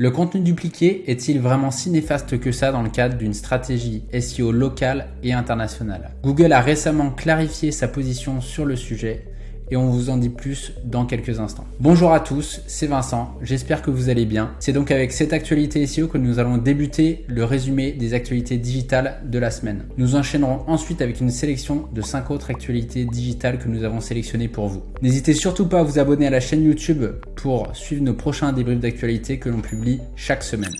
Le contenu dupliqué est-il vraiment si néfaste que ça dans le cadre d'une stratégie SEO locale et internationale? Google a récemment clarifié sa position sur le sujet et on vous en dit plus dans quelques instants. Bonjour à tous, c'est Vincent, j'espère que vous allez bien. C'est donc avec cette actualité SEO que nous allons débuter le résumé des actualités digitales de la semaine. Nous enchaînerons ensuite avec une sélection de 5 autres actualités digitales que nous avons sélectionnées pour vous. N'hésitez surtout pas à vous abonner à la chaîne YouTube pour suivre nos prochains débriefs d'actualité que l'on publie chaque semaine.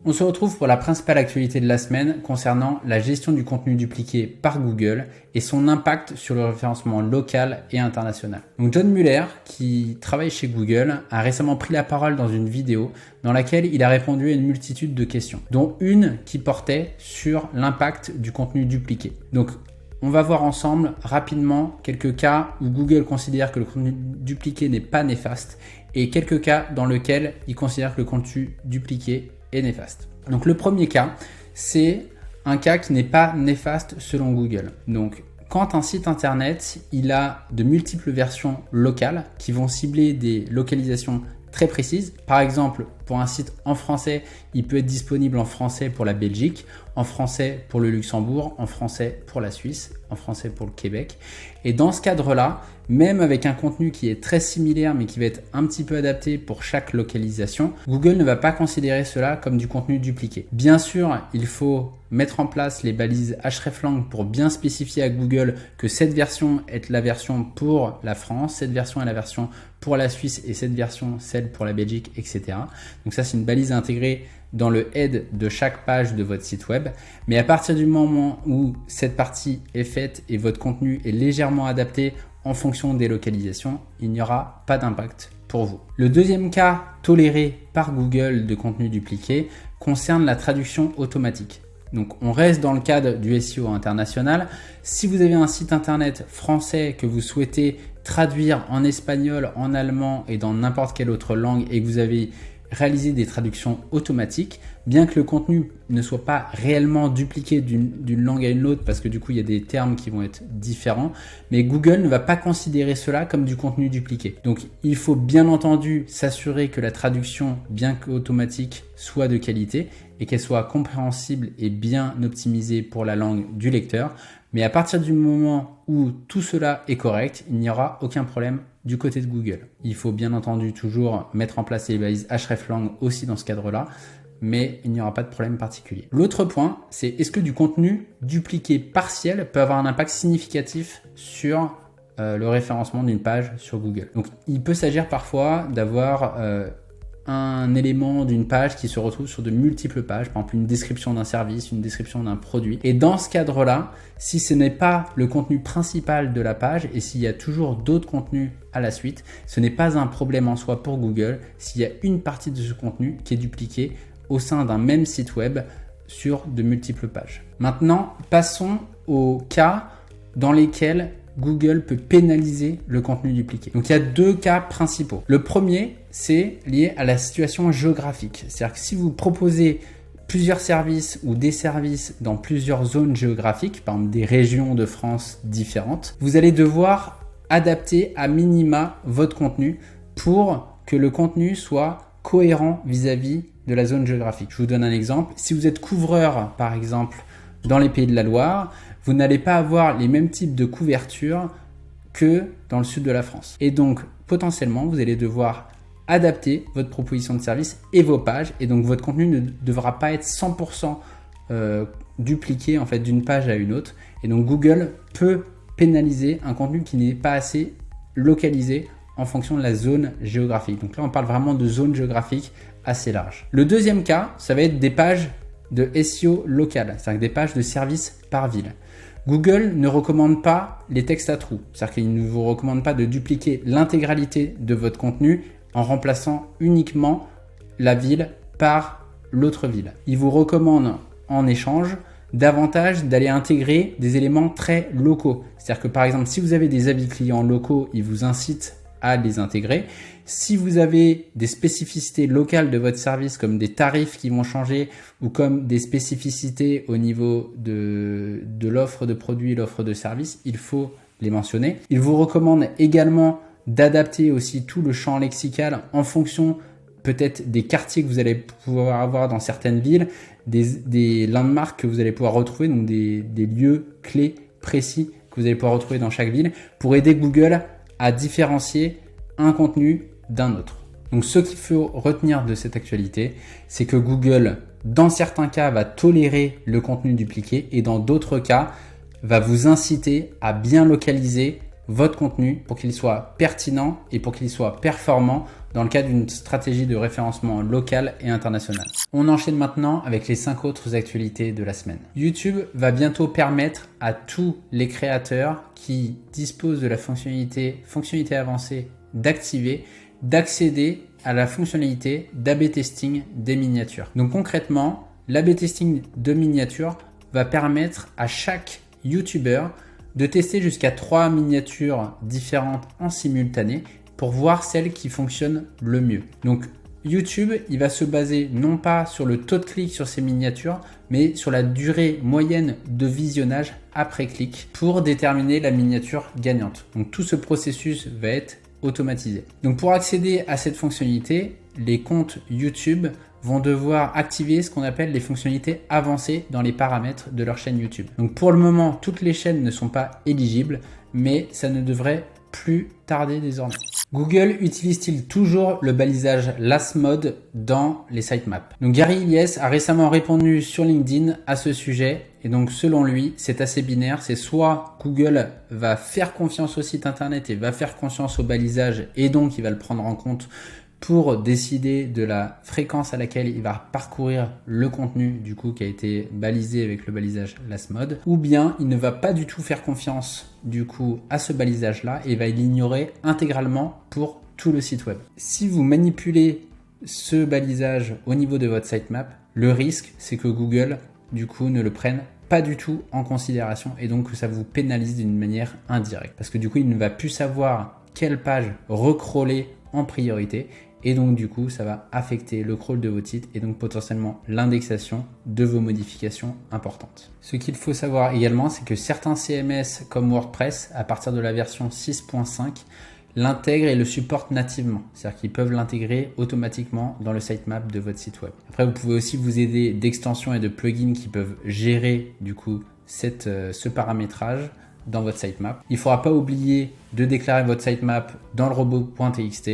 On se retrouve pour la principale actualité de la semaine concernant la gestion du contenu dupliqué par Google et son impact sur le référencement local et international. Donc John Mueller, qui travaille chez Google, a récemment pris la parole dans une vidéo dans laquelle il a répondu à une multitude de questions, dont une qui portait sur l'impact du contenu dupliqué. Donc on va voir ensemble rapidement quelques cas où Google considère que le contenu dupliqué n'est pas néfaste et quelques cas dans lesquels il considère que le contenu dupliqué est néfaste. Donc le premier cas, c'est un cas qui n'est pas néfaste selon Google. Donc quand un site internet, il a de multiples versions locales qui vont cibler des localisations très précises. Par exemple, pour un site en français, il peut être disponible en français pour la Belgique, en français pour le Luxembourg, en français pour la Suisse, en français pour le Québec. Et dans ce cadre-là, même avec un contenu qui est très similaire mais qui va être un petit peu adapté pour chaque localisation, Google ne va pas considérer cela comme du contenu dupliqué. Bien sûr, il faut mettre en place les balises hreflang pour bien spécifier à Google que cette version est la version pour la France, cette version est la version pour la Suisse et cette version celle pour la Belgique, etc. Donc ça, c'est une balise intégrée dans le head de chaque page de votre site web. Mais à partir du moment où cette partie est faite et votre contenu est légèrement adapté en fonction des localisations, il n'y aura pas d'impact pour vous. Le deuxième cas toléré par Google de contenu dupliqué concerne la traduction automatique. Donc on reste dans le cadre du SEO international. Si vous avez un site internet français que vous souhaitez traduire en espagnol, en allemand et dans n'importe quelle autre langue et que vous avez réalisé des traductions automatiques, bien que le contenu ne soit pas réellement dupliqué d'une langue à une autre parce que du coup il y a des termes qui vont être différents, mais Google ne va pas considérer cela comme du contenu dupliqué. Donc il faut bien entendu s'assurer que la traduction, bien qu'automatique, soit de qualité et qu'elle soit compréhensible et bien optimisée pour la langue du lecteur. Mais à partir du moment où tout cela est correct, il n'y aura aucun problème du côté de Google. Il faut bien entendu toujours mettre en place les balises hreflang aussi dans ce cadre-là, mais il n'y aura pas de problème particulier. L'autre point, c'est est-ce que du contenu dupliqué partiel peut avoir un impact significatif sur le référencement d'une page sur Google. Donc il peut s'agir parfois d'avoir un élément d'une page qui se retrouve sur de multiples pages, par exemple une description d'un service, une description d'un produit. Et dans ce cadre-là, si ce n'est pas le contenu principal de la page et s'il y a toujours d'autres contenus à la suite, ce n'est pas un problème en soi pour Google s'il y a une partie de ce contenu qui est dupliqué au sein d'un même site web sur de multiples pages. Maintenant, passons aux cas dans lesquels Google peut pénaliser le contenu dupliqué. Donc il y a deux cas principaux. Le premier, c'est lié à la situation géographique. C'est-à-dire que si vous proposez plusieurs services ou des services dans plusieurs zones géographiques, par exemple des régions de France différentes, vous allez devoir adapter à minima votre contenu pour que le contenu soit cohérent vis-à-vis de la zone géographique. Je vous donne un exemple. Si vous êtes couvreur, par exemple, dans les Pays de la Loire, vous n'allez pas avoir les mêmes types de couverture que dans le sud de la France. Et donc, potentiellement, vous allez devoir adapter votre proposition de service et vos pages. Et donc, votre contenu ne devra pas être 100% dupliqué en fait, d'une page à une autre. Et donc, Google peut pénaliser un contenu qui n'est pas assez localisé en fonction de la zone géographique. Donc là, on parle vraiment de zone géographique assez large. Le deuxième cas, ça va être des pages de SEO local, c'est-à-dire des pages de services par ville. Google ne recommande pas les textes à trous, c'est-à-dire qu'il ne vous recommande pas de dupliquer l'intégralité de votre contenu en remplaçant uniquement la ville par l'autre ville. Il vous recommande en échange davantage d'aller intégrer des éléments très locaux. C'est-à-dire que par exemple, si vous avez des avis clients locaux, il vous incite à les intégrer. Si vous avez des spécificités locales de votre service comme des tarifs qui vont changer ou comme des spécificités au niveau de l'offre de produits, l'offre de services, il faut les mentionner. Il vous recommande également d'adapter aussi tout le champ lexical en fonction peut-être des quartiers que vous allez pouvoir avoir dans certaines villes, des landmarks que vous allez pouvoir retrouver, donc des lieux clés précis que vous allez pouvoir retrouver dans chaque ville pour aider Google à différencier un contenu d'un autre. Donc ce qu'il faut retenir de cette actualité, c'est que Google, dans certains cas, va tolérer le contenu dupliqué et dans d'autres cas, va vous inciter à bien localiser votre contenu pour qu'il soit pertinent et pour qu'il soit performant dans le cadre d'une stratégie de référencement local et international. On enchaîne maintenant avec les 5 autres actualités de la semaine. YouTube va bientôt permettre à tous les créateurs qui disposent de la fonctionnalité avancée d'accéder à la fonctionnalité d'A/B testing des miniatures. Donc concrètement, l'A/B testing de miniatures va permettre à chaque YouTuber de tester jusqu'à 3 miniatures différentes en simultané pour voir celle qui fonctionne le mieux. Donc YouTube, il va se baser non pas sur le taux de clic sur ces miniatures, mais sur la durée moyenne de visionnage après clic pour déterminer la miniature gagnante. Donc tout ce processus va être automatisé. Donc pour accéder à cette fonctionnalité, les comptes YouTube vont devoir activer ce qu'on appelle les fonctionnalités avancées dans les paramètres de leur chaîne YouTube. Donc pour le moment, toutes les chaînes ne sont pas éligibles, mais ça ne devrait plus tarder désormais. Google utilise-t-il toujours le balisage Last Mode dans les sitemaps? Donc Gary Illyes a récemment répondu sur LinkedIn à ce sujet et donc selon lui, c'est assez binaire. C'est soit Google va faire confiance au site internet et va faire confiance au balisage et donc il va le prendre en compte pour décider de la fréquence à laquelle il va parcourir le contenu du coup qui a été balisé avec le balisage Last Mode, ou bien il ne va pas du tout faire confiance du coup à ce balisage là et va l'ignorer intégralement pour tout le site web. Si vous manipulez ce balisage au niveau de votre sitemap, le risque c'est que Google du coup ne le prenne pas du tout en considération et donc que ça vous pénalise d'une manière indirecte parce que du coup il ne va plus savoir quelle page recrawler en priorité et donc du coup ça va affecter le crawl de votre site et donc potentiellement l'indexation de vos modifications importantes. Ce qu'il faut savoir également, c'est que certains CMS comme WordPress à partir de la version 6.5 l'intègrent et le supportent nativement, c'est-à-dire qu'ils peuvent l'intégrer automatiquement dans le sitemap de votre site web. Après vous pouvez aussi vous aider d'extensions et de plugins qui peuvent gérer du coup ce paramétrage dans votre sitemap. Il ne faudra pas oublier de déclarer votre sitemap dans le robot.txt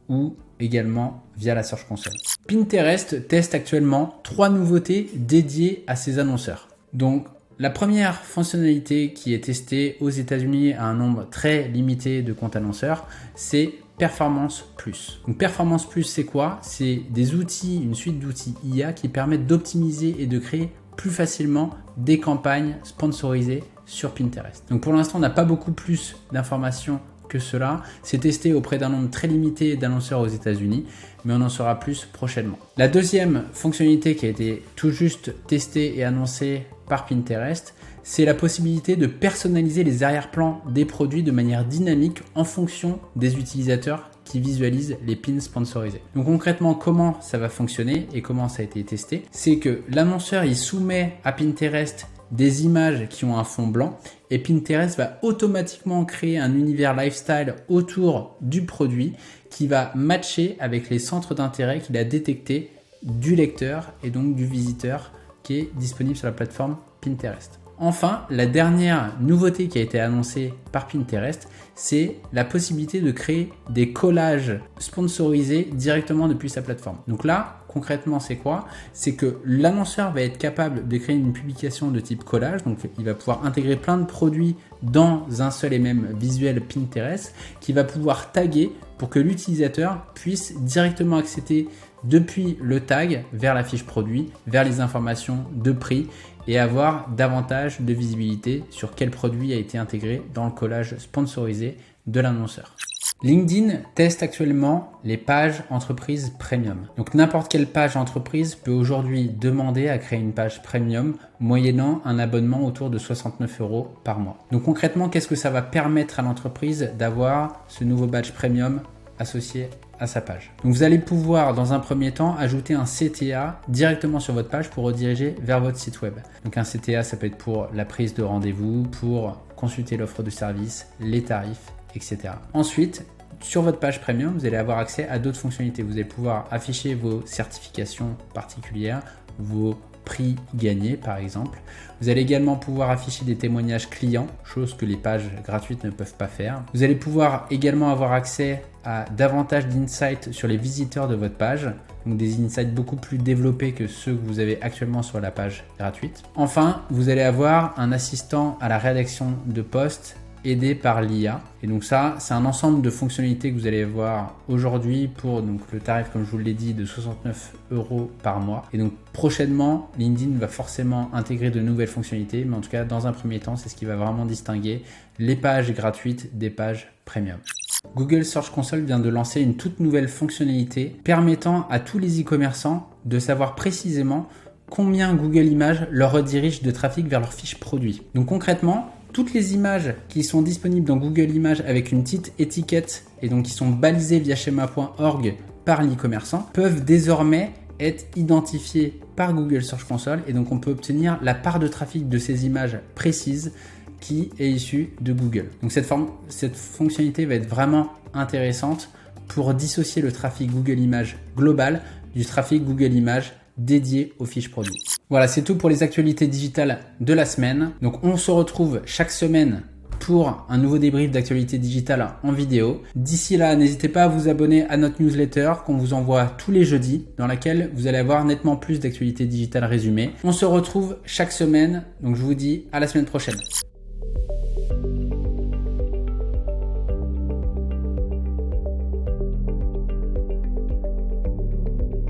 ou également via la Search Console. Pinterest teste actuellement 3 nouveautés dédiées à ses annonceurs. Donc la première fonctionnalité qui est testée aux États-Unis à un nombre très limité de comptes annonceurs, c'est Performance Plus. Donc Performance Plus, c'est quoi? C'est des outils, une suite d'outils IA qui permettent d'optimiser et de créer plus facilement des campagnes sponsorisées sur Pinterest. Donc pour l'instant, on n'a pas beaucoup plus d'informations que cela. C'est testé auprès d'un nombre très limité d'annonceurs aux États-Unis, mais on en saura plus prochainement. La deuxième fonctionnalité qui a été tout juste testée et annoncée par Pinterest, c'est la possibilité de personnaliser les arrière-plans des produits de manière dynamique en fonction des utilisateurs qui visualisent les pins sponsorisés. Donc concrètement, comment ça va fonctionner et comment ça a été testé, c'est que l'annonceur il soumet à Pinterest des images qui ont un fond blanc et Pinterest va automatiquement créer un univers lifestyle autour du produit qui va matcher avec les centres d'intérêt qu'il a détectés du lecteur et donc du visiteur qui est disponible sur la plateforme Pinterest. Enfin, la dernière nouveauté qui a été annoncée par Pinterest, c'est la possibilité de créer des collages sponsorisés directement depuis sa plateforme. Donc là, concrètement, c'est quoi? C'est que l'annonceur va être capable de créer une publication de type collage. Donc, il va pouvoir intégrer plein de produits dans un seul et même visuel Pinterest qui va pouvoir taguer pour que l'utilisateur puisse directement accéder depuis le tag vers la fiche produit, vers les informations de prix et avoir davantage de visibilité sur quel produit a été intégré dans le collage sponsorisé de l'annonceur. LinkedIn teste actuellement les pages entreprises premium. Donc n'importe quelle page entreprise peut aujourd'hui demander à créer une page premium moyennant un abonnement autour de 69 € par mois. Donc concrètement, qu'est-ce que ça va permettre à l'entreprise d'avoir ce nouveau badge premium associé à sa page? Donc vous allez pouvoir dans un premier temps ajouter un CTA directement sur votre page pour rediriger vers votre site web. Donc un CTA, ça peut être pour la prise de rendez-vous, pour consulter l'offre de service, les tarifs, etc. Ensuite, sur votre page premium, vous allez avoir accès à d'autres fonctionnalités. Vous allez pouvoir afficher vos certifications particulières, vos prix gagnés par exemple. Vous allez également pouvoir afficher des témoignages clients, chose que les pages gratuites ne peuvent pas faire. Vous allez pouvoir également avoir accès à davantage d'insights sur les visiteurs de votre page, donc des insights beaucoup plus développés que ceux que vous avez actuellement sur la page gratuite. Enfin, vous allez avoir un assistant à la rédaction de posts aidé par l'IA. Et donc ça, c'est un ensemble de fonctionnalités que vous allez voir aujourd'hui pour donc le tarif, comme je vous l'ai dit, de 69 € par mois. Et donc prochainement, LinkedIn va forcément intégrer de nouvelles fonctionnalités, mais en tout cas, dans un premier temps, c'est ce qui va vraiment distinguer les pages gratuites des pages premium. Google Search Console vient de lancer une toute nouvelle fonctionnalité permettant à tous les e-commerçants de savoir précisément combien Google Images leur redirige de trafic vers leurs fiches produits. Donc concrètement, toutes les images qui sont disponibles dans Google Images avec une petite étiquette et donc qui sont balisées via schema.org par l'e-commerçant peuvent désormais être identifiées par Google Search Console et donc on peut obtenir la part de trafic de ces images précises qui est issue de Google. Donc cette fonctionnalité va être vraiment intéressante pour dissocier le trafic Google Images global du trafic Google Images dédié aux fiches produits. Voilà, c'est tout pour les actualités digitales de la semaine. Donc on se retrouve chaque semaine pour un nouveau débrief d'actualités digitales en vidéo. D'ici là, n'hésitez pas à vous abonner à notre newsletter qu'on vous envoie tous les jeudis, dans laquelle vous allez avoir nettement plus d'actualités digitales résumées. On se retrouve chaque semaine, donc je vous dis à la semaine prochaine.